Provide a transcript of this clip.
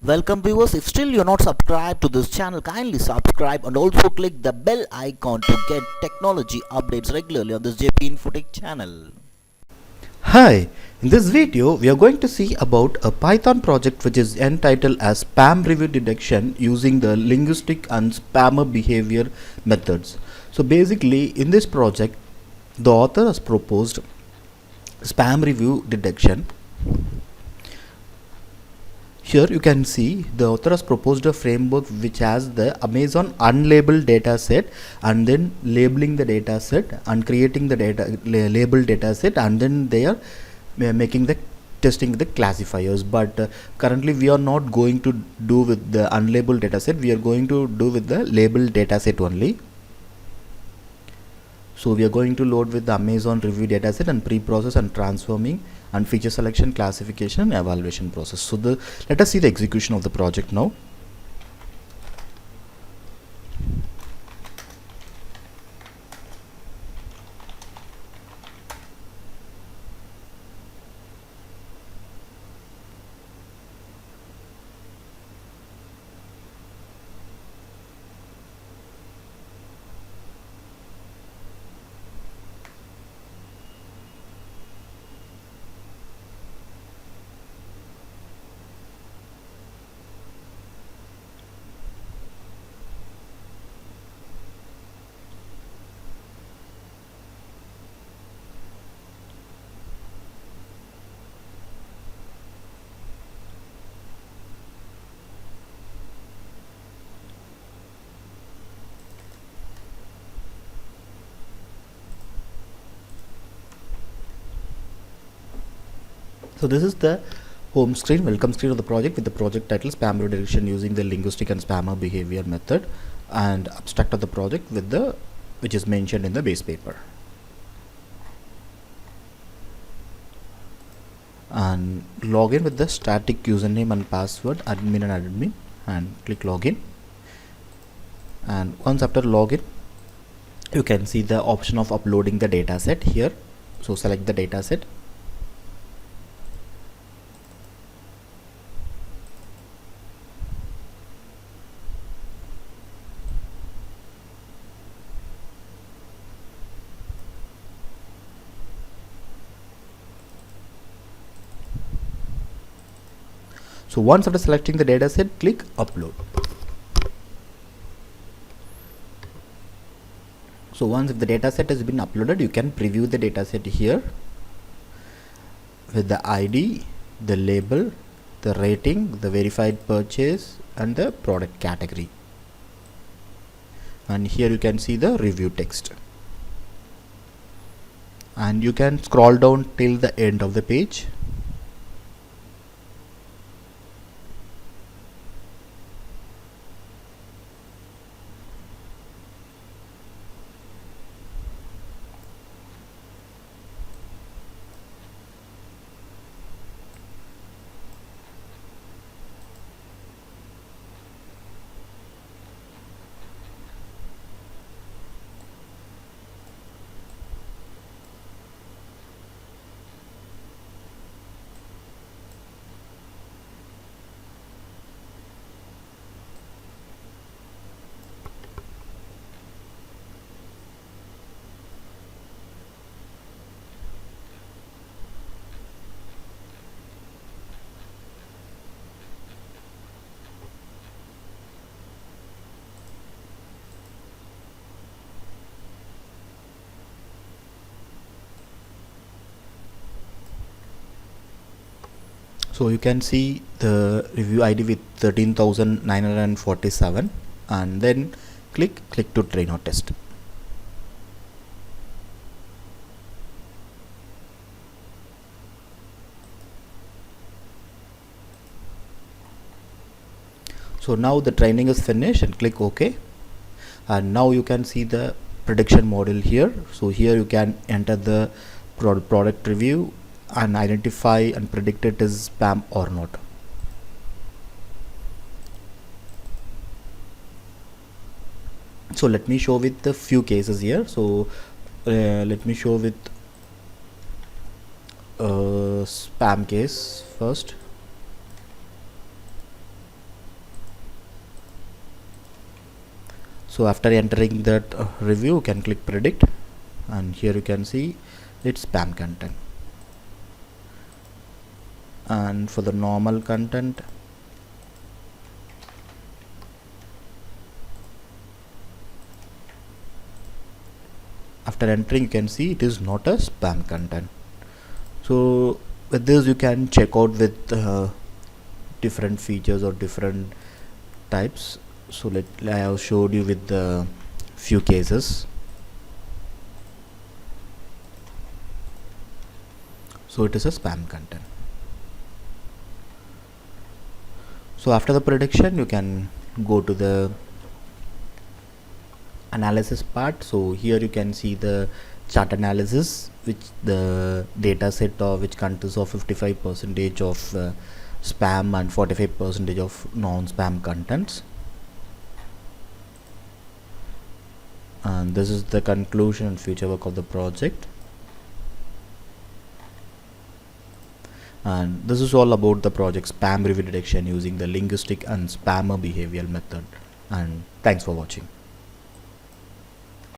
Welcome viewers, if still you're not subscribed to this channel, kindly subscribe and also click the bell icon to get technology updates regularly on this JP Infotech channel. Hi, in this video we are going to see about a Python project which is entitled as spam review detection using the linguistic and spammer behavior methods. So basically in this project the author has proposed spam review detection. Here you can see the author has proposed a framework which has the Amazon unlabeled data set and then labeling the data set and creating the labeled data set, and then they are making the testing the classifiers. But currently we are not going to do with the unlabeled data set, we are going to do with the labeled data set only. So we are going to load with the Amazon review dataset and pre-process and transforming and feature selection, classification and evaluation process. So let us see the execution of the project now. So this is the home screen, welcome screen of the project with the project title spam review detection using the linguistic and spammer behavior method, and abstract of the project with the which is mentioned in the base paper. And log in with the static username and password admin and click login. And once after login you can see the option of uploading the data set here. So select the data set. So once after selecting the data set, click upload. So once if the data set has been uploaded, you can preview the data set here with the ID, the label, the rating, the verified purchase and the product category. And here you can see the review text. And you can scroll down till the end of the page. So you can see the review ID with 13,947 and then click to train or test. So now the training is finished and click OK. And now you can see the prediction model here. So here you can enter the product review and identify and predict it is spam or not. So let me show with the few cases here. So let me show with spam case first. So after entering that review, you can click predict, and here you can see it's spam content. And for the normal content, after entering, you can see it is not a spam content. So with this you can check out with different features or different types. So I have showed you with the few cases. So it is a spam content. So after the prediction, you can go to the analysis part. So here you can see the chart analysis, which the data set which consists of 55% of spam and 45% of non-spam contents. And this is the conclusion and future work of the project. And this is all about the project spam review detection using the linguistic and spammer behavioral method. And thanks for watching.